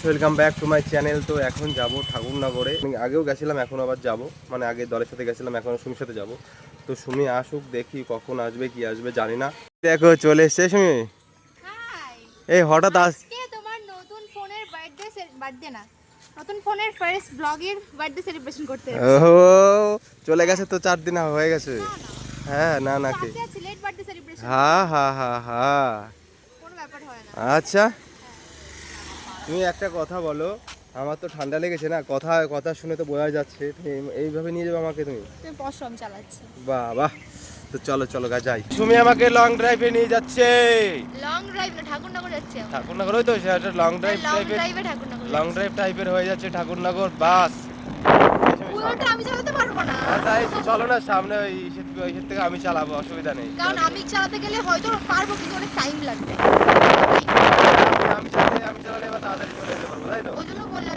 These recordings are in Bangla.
Welcome back to my channel. তো এখন যাব ঠাকুরনগরে, আগেও গেছিলাম এখন আবার যাব, মানে আগে দলের সাথে গেছিলাম এখন সুমির সাথে যাব। তো সুমি আসুক, দেখি কখন আসবে কি আসবে জানি না। দেখো চলে এসছে সুমি। এই হঠাৎ আজকে তোমার নতুন ফোনের বার্থডে না, নতুন ফোনের ফার্স্ট ব্লগের বার্থডে সেলিব্রেশন করতে ও চলে গেছে তো 4 দিন হয়ে গেছে। হ্যাঁ না না কি লেট বার্থডে সেলিব্রেশন হ্যাঁ হ্যাঁ হ্যাঁ হ্যাঁ কোনো ব্যাপার হয় না। আচ্ছা তুমি একটা কথা বলো, আমার তো ঠান্ডা লেগেছে না, কথা কথা শুনে তো বোঝা যাচ্ছে। তুমি এইভাবে নিয়ে যাবে আমাকে তুমি? তুমি পশম চালাচ্ছি। বাহ বাহ, তো চলো চলো গা যাই। সুমি আমাকে লং ড্রাইভে নিয়ে যাচ্ছে। লং ড্রাইভ না, ঠাকুরনগর যাচ্ছি আমরা। ঠাকুরনগর ওই তো সেটা লং ড্রাইভ টাইপের, ঠাকুরনগর লং ড্রাইভ টাইপের হয়ে যাচ্ছে ঠাকুরনগর বাস। পুরোটা আমি চালাতে পারবো না। তাই চলো না সামনে ওই ইসের থেকে আমি চালাবো, অসুবিধা নেই। কারণ আমি চালাতে গেলে হয়তো পারবো কিন্তু অনেক টাইম লাগবে। আমি চালালে এবার তাড়াতাড়ি চলে যেতে পারবো, তাই তো? ওই জন্য বললাম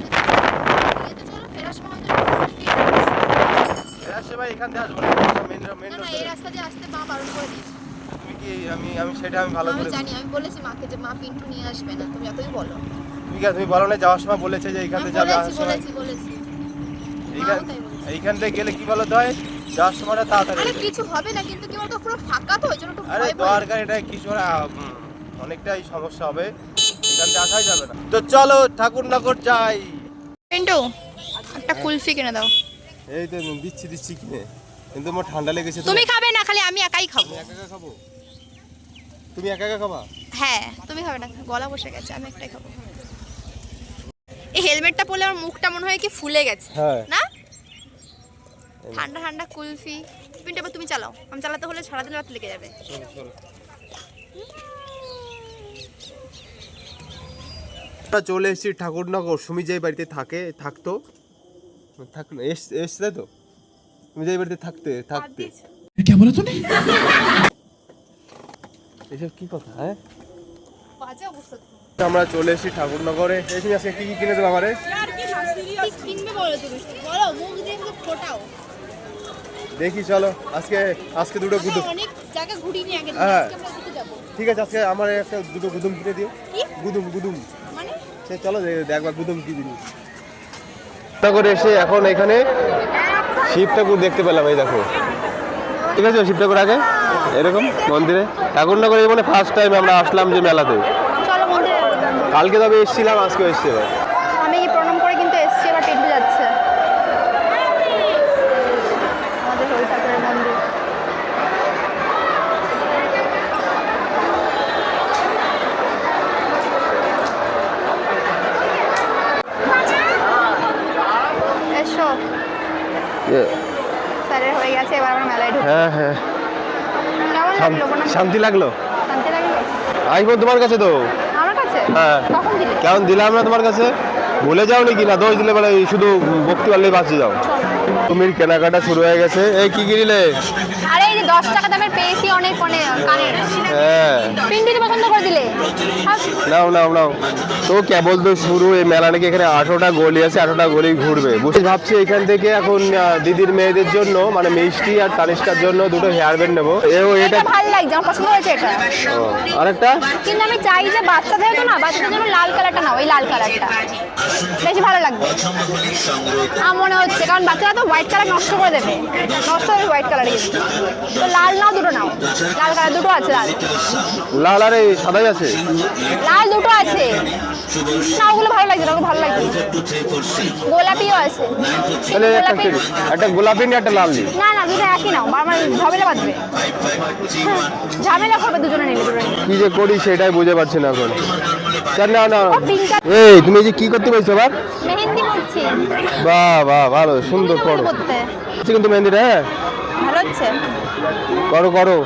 যে তো চলো ফেরার সময় আসছে ভাই, এখান থেকে আসবো না, মেন না না এই রাস্তা দিয়ে আসতে মা বারণ করে দিয়েছে। তুমি কি আমি সেটা আমি ভালো আমি করে জানি, আমি বলেছি মাকে যে মা পিন্টু নিয়ে আসবে না, তুমি যতই বলো। তুমি বলো না যাওয়ার সময় বলেছে যে এইখান থেকে যাবে, আসার সময় বলেছি এইখান থেকে গেলে কি বলো তো হয়, যাওয়ার সময়টা তাড়াতাড়ি। আরে কিছু হবে না, কিন্তু কি বলতো পুরো ফাঁকা তো, ওই জন্য একটু আরে ভয় ভয়। দরকার এটা কিছু না, অনেকটাই সমস্যা হবে, এখান থেকে আসাই যাবে না। তো চলো ঠাকুরনগর যাই। পিন্টু একটা কুলফি কিনে দাও। এই তো দিচ্ছি কিনে, কিন্তু আমার ঠান্ডা লেগেছে। তুমি খাবে না, খালি আমি একাই খাবো। আমি একা খাবো? তুমি একা খাবা? হ্যাঁ তুমি খাবে না, গলা বসে গেছে, আমি একটাই খাবো। এই হেলমেটটা পরলে আমার মুখটা মনে হয় কি ফুলে গেছে। হ্যাঁ না ঠান্ডা ঠান্ডা কুলফি। পিন্টু এবার তুমি চালাও, আমি চালাতে হলে সারাদিন রাত লেগে যাবে। চলো। আমরা চলে এসেছি ঠাকুরনগর। সুমি যেই বাড়িতে থাকতো এসছে তো, তুমি যেই বাড়িতে থাকতে क्या बोला तूने? এসব কি কথা? হ্যাঁ বাজে অবস্থা। আমরা চলে এসেছি ঠাকুরনগরে। এসে আজকে কি কিনে দেবো আমারে? কি কিনবে বলো, তুমি বলো, মুখ দিয়ে মুখ ফোটাও। দেখি চলো, আজকে দুটো গুদুম। অনেক জায়গা ঘুরিনি আগে, হ্যাঁ। আজকে আমরা ঘুরতে যাবো। ঠিক আছে, আজকে আমার একটা দুটো গুদুম কিনে দিও। কি গুদুম মানে? সে চলো দেখবা গুদুম কি জিনিস। ঠাকুর এসে এখন এখানে শিব ঠাকুর দেখতে পেলাম, এই দেখো। ঠিক আছে শিব ঠাকুর আগে এরকম মন্দিরে ঠাকুরনগরে মানে ফার্স্ট টাইম আমরা আসলাম যে মেলাতে। চলো মন্দিরে। কালকে তবে এসেছিলাম, আজকে এসছি এবার। আমি কি প্রণাম করে কিন্তু এসছি, এবার টেন্টু যাচ্ছে আমাদের হরি ঠাকুরের মন্দির। এসো, স্যারের হয়ে গেছে, এবার আমরা মেলায় ঢুকবো। হ্যাঁ হ্যাঁ, কেমন লাগলো প্রণাম? শান্তি লাগলো। শান্তি লাগলো আইফোন তোমার কাছে তো? আমার কাছে? হ্যাঁ। কখন দিলে? কেমন দিলাম না তোমার কাছে? ভুলে যাও নাকি না? দোষ দিলে বলে শুধু ভক্তি পারলেই বাঁচে যাও। তুমি কেনাকাটা শুরু হয়ে গেছে। এই কি কিনলে? আরে এই যে 10 টাকা দামের পেয়েছি অনেক কানের। হ্যাঁ পিন্টু তো পছন্দ করে দিলে। নাও তো কেবল তো শুরু। এই মেলা নাকি এখানে 18টা গলি আছে, 18টা গলি ঘুরবে। বুঝতে ভাবছি এখান থেকে এখন দিদির মেয়েদের জন্য মানে মিষ্টি আর তানিষ্কার জন্য দুটো হেয়ার ব্যান্ড নেবো। এটা ভালো লাগছে, আমার পছন্দ হয়েছে এটা। আরেকটা কিন্তু আমি চাই যে বাচ্চাদের তো না, বাচ্চাদের জন্য লাল কালারটা নাও, এই লাল কালারটা বেশি ভালো লাগবে আমার মনে হচ্ছে, কারণ বাচ্চারা তো হোয়াইট কালার নষ্ট করে দেবে, নষ্ট হবে হোয়াইট কালারে। তো লাল নাও, দুটো নাও, লাল কালার দুটো আছে। লাল আর এই সাদাই আছে? লাল দুটো আছে না, ওগুলো ভালো লাগছে না, ওগুলো ভালো লাগছে। গোলাপিও আছে। তাহলে একটা গোলাপি নিয়ে একটা লাল নিই। না দুটো একই নাও, আমার ঝামেলা বাঁধবে, ঝামেলা করবে দুজনে নিলে। কি যে করি সেটাই বুঝে পারছি না এখন। না এই তুমি যে কি করতে পারছো আবার? মেহেন্দি করছি। বাহ ভালো সুন্দর করো কিন্তু মেহেন্দিটা। হ্যাঁ ভালো হচ্ছে, করো।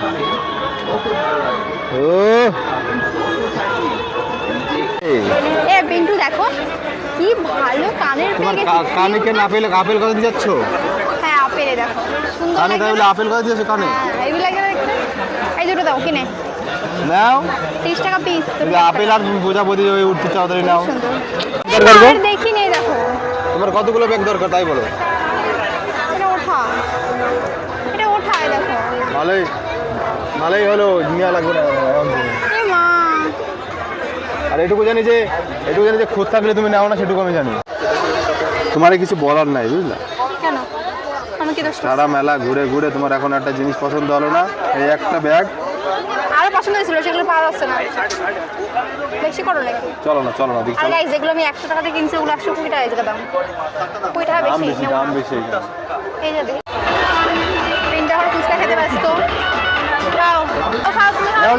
ও এ পিন্টু দেখো কি ভালো কানের পেয়ে গেছি। কানে কেন আপেল কথা দিয়ে যাচ্ছ? হ্যাঁ আপেল, দেখো সুন্দর কানে লাগছে। তাহলে আপেল কথা দিয়েছো কানে? এইগুলো এই দুটো দাও কিনে নাও। 30 টাকা পিস। আপেল আর বোঝাবুঝি হয়ে উঠতে চাওদারি নাও। সুন্দর দেখি নেই, দেখো তোমার কতগুলো ব্যাগ দরকার তাই বলো? এটা ওঠা, দেখো ভালোই হলো, নেওয়া লাগবে না। এ মা আর এটুকু জানি যে খোঁজ থাকলে তুমি নাও না, সেটুকু আমি জানি। তোমার কিছু বলার নাই, বুঝলা? কেন আমি কি দোষ? সারা মেলা ঘুরে ঘুরে তোমার এখন একটা জিনিস পছন্দ হলো না, এই একটা ব্যাগ। আরো পছন্দ হয়েছিল, সেগুলো পাওয়া যাচ্ছে না। বেশি করো নাকি? চলো না দেখি। আর গাইস, যেগুলো আমি 100 টাকা দিয়ে কিনছি ওগুলো 120 টাকা এসে দাম। 20 টাকা দাম বেশি। বেশি, দাম বেশি। এই যে দেখ, তিনটা করে ফুচকা খেতে ব্যস্ত। যাও খাও, তুমি খাও।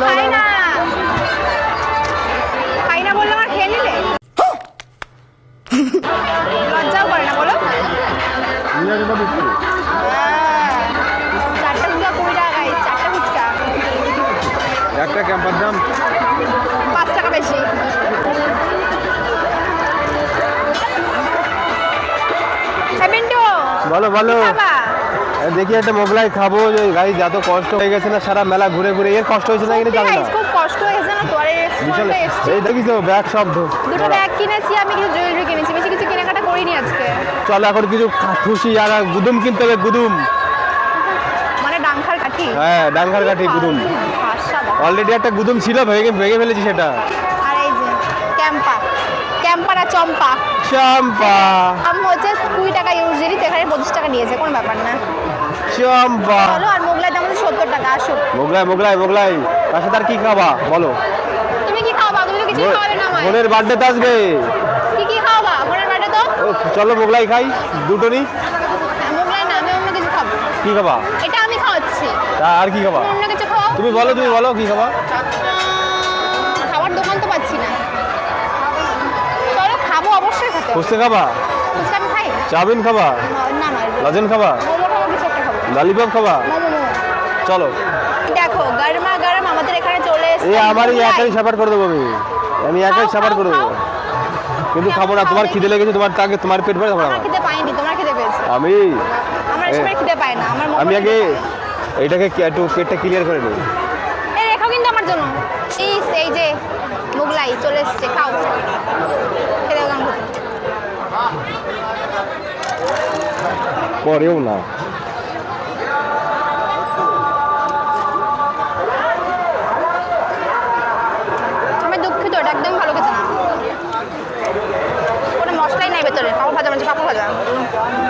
খাই না বললে আমার খেয়ে নিলে লজ্জাও করে না, বলো? চারটা ফুচকা 20 টাকা গাইস, চারটা ফুচকা। একটা ক্যাম্পার দাম 5 টাকা বেশি। বলো। দেখি একটা মোগলাই খাবো। যে গাড়ি যত কষ্ট হয়ে গেছে না সারা মেলা ঘুরে ঘুরে, এর কষ্ট হয়েছে না? জানি না, খুব কষ্ট হয়েছে না তো। এই দেখিস তো ব্যাগ সব দুটো ব্যাগ কিনেছি আমি, কিছু জুয়েলারি কিনেছি, বেশি কিছু কেনাকাটা করিনি আজকে। চলো এখন কিছু খুশি আর গুদুম কিনতে হবে। গুদুম মানে ডাংখার কাঠি? হ্যাঁ, ডাঙ্গার কাঠি গুদুম। অলরেডি একটা গুদুম ছিল, ভেঙে ফেলেছি সেটা। আর এই যে ক্যাম্পার আর চম্পা দাম হচ্ছে 20 টাকা ইউজুয়ালি, এখানে 25 টাকা নিয়েছে, কোনো ব্যাপার না। চম্পা চলো। আর মোগলাই দাম হচ্ছে 70 টাকা। আসো। মোগলাই তার সাথে আর কি খাবা বলো? তুমি কি খাওয়া? তুমি তো কিছু খাওয়াবে না আমায়। বোনের বার্থডে তো আসবে। কি খাওয়া? বোনের বাড়িতে তো চলো মোগলাই খাই দুটো নি। মোগলাই না, আমি অন্য কিছু খাবো। কি খাবা? এটা আমি খাওয়াচ্ছি। আর কি খাবা? অন্য কিছু খাও। তুমি বলো কি খাবা? খাবার দোকান তো পাচ্ছি না। চলো খাবো, অবশ্যই খেতে। ফুচকা খাবা? ফুচকা আমি খাই। চাউমিন খাবা? না লজেন খাবা? মোমো খাবো, কিছু একটা খাবো। ললিপপ খাবা? মোমো। চলো। দেখো গরমা গরম আমাদের এখানে চলে এসেছে। এই আমারই একাই সাবার করে দেবো আমি একাই সাবার করে দেবো। কিন্তু খাবো না, তোমার খিদে লেগেছে, তোমার পেট ভরে খাবো না। আমার খিদে পাইনি, তোমার খিদে পেয়েছে। আমার এসব খিদে পায় না। আমি আগে এইটাকে একটু পেটটা ক্লিয়ার করে নিই। এই রেখো কিন্তু আমার জন্য। এই যে মোগলাই চলে এসেছে, খাও। খেতে দাও। পরেও না। আমি দুঃখিত, এটা একদম ভালো খেতে না। কোনো মশলাই নাই ভেতরে। পাপড় ভাজা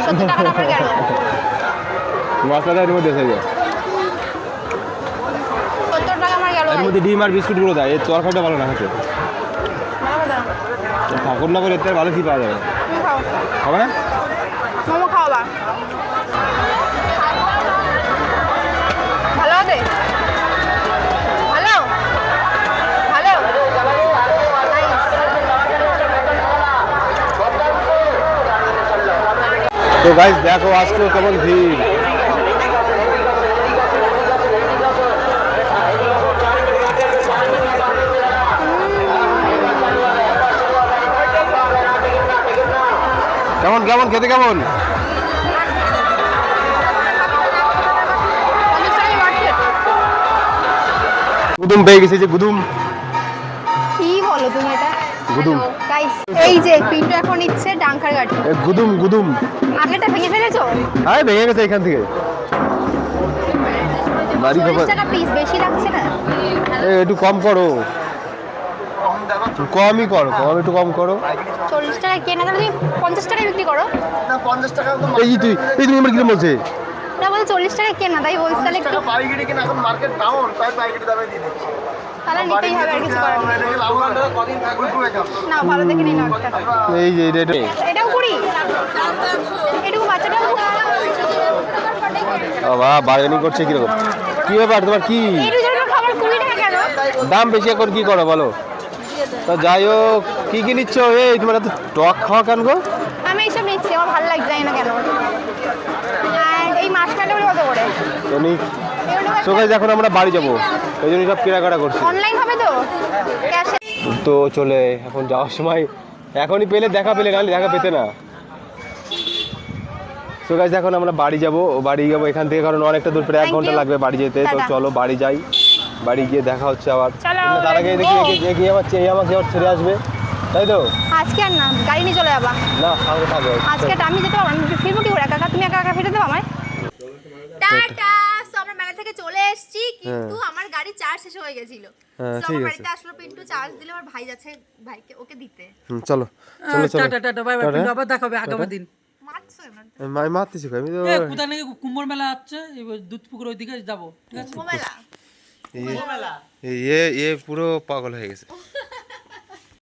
70 টাকা দাম গেল। মশলাটা এর মধ্যে এসে যায়। 70 টাকা আমার গেল। এর মধ্যে ডিম আর বিস্কুটগুলো দেয়। এর তরকারিটা ভালো না খেতে। ঠাকুরনগর এর থেকে ভালো কি পাওয়া যাবে? তুমি খাও। হবে না? মোমো খাওয়া ভালো হবে? ভালো। তো গাইস দেখো আজকেও কেমন ভিড়। কেমন খেতে কেমন? গুদুম পেয়ে গেছে, যে গুদুম। কি বলো তুমি এটা? গুদুম। গাইস এই যে পিন্টু এখন ইচ্ছে ডাংখার গাঠি। গুদুম। আগেটা ভেঙে ফেলেছো? হ্যাঁ, ভেঙে গেছে এখান থেকে। 40 টাকা পিস, বেশি লাগছে না? একটু কম করো। একটু কম করো। 40 টাকা কেনা, তাহলে তুমি 50 টাকায় বিক্রি করো। না 50 টাকা তো তুমি আমার কিরম বলছে? না বলে 40 টাকায় কেনা, তাই বলছি। তাহলে একটু পাইকারি কিনা, এখন মার্কেট ডাউন, তাই পাইকারি দামে দিয়ে দিচ্ছি। তাহলে নিতেই হবে, আর কিছু করার নেই। কদিন থাকবে? না ভালো দেখে নিন একটা। এই যে এটাও কুড়ি, এটুকু বাচ্চাটাও বাবা বার্গেনিং করছে কিরকম? কি ব্যাপার তোমার? কি এই দুজনের খাবার 20 টাকা কেন? দাম বেশি এখন কি করো বলো? তো যাই হোক, কি নিচ্ছ? এই তোমার এত টক খাওয়া কেন গো? আমি এইসব নিচ্ছি, আমার ভালো লাগছে না কেন। আর এই মাছকাটাগুলো কত করে? তো গাইস এখন আমরা বাড়ি যাবো, এই জন্য সব কেনাকাটা করছি। অনলাইন হবে তো? ক্যাশে? তো চলে এখন যাওয়ার সময় এখনই পেলে দেখা নাহলে দেখা পেতে না। তো গাইস এখন আমরা বাড়ি যাবো এখান থেকে, কারণ অনেকটা দূর, প্রায় 1 ঘন্টা লাগবে বাড়ি যেতে। তো চলো বাড়ি যাই, বাড়ি গিয়ে দেখা হচ্ছে আবার। তার আগে দেখি আমাকে ছেড়ে আসবে, তাই তো? আজকে আর না, গাড়ি নিয়ে চলে যাবা। না সঙ্গে থাকবে আজকে আমি যেতে পারবো না, ফিরবো কি করে? একা একা তুমি একা একা ফিরে দেবো আমায়? টাটা। সো আমরা মেলা থেকে থেকে চলে এসেছি কিন্তু আমার গাড়ি চার্জ শেষ হয়ে গেছিল হ্যাঁ, তো ঠিক আমার আছে। বাড়িতে আসলো পিন্টু চার্জ দিলে আমার ভাই যাচ্ছে ভাইকে ওকে দিতে চলো চলো চলো tata tata bye bye tata. আবার দেখা হবে আগামী দিন মারছো না আমি মারতেছি কই? আমি তো কোথায় নাকি কুম্ভ মেলা আছে এবার দুধপুকুর ওইদিকে যাবো ঠিক আছে ঘুমেলা এ পুরো পাগল হয়ে গেছে